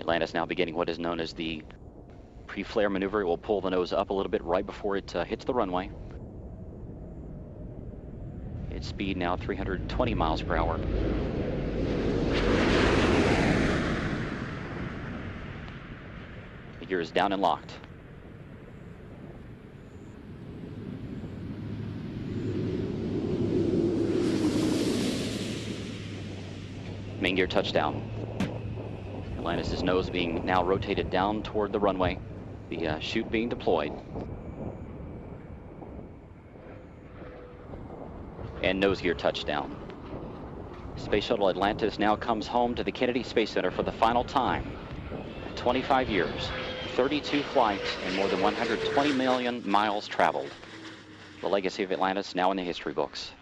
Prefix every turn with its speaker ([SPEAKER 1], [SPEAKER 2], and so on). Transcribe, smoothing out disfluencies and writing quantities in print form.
[SPEAKER 1] Atlantis now beginning what is known as the pre-flare maneuver. It will pull the nose up a little bit right before it hits the runway. Its speed now 320 miles per hour. The gear is down and locked. Main gear touchdown. Atlantis' nose being now rotated down toward the runway. The chute being deployed. And nose gear touchdown. Space Shuttle Atlantis now comes home to the Kennedy Space Center for the final time. 25 years, 32 flights, and more than 120 million miles traveled. The legacy of Atlantis now in the history books.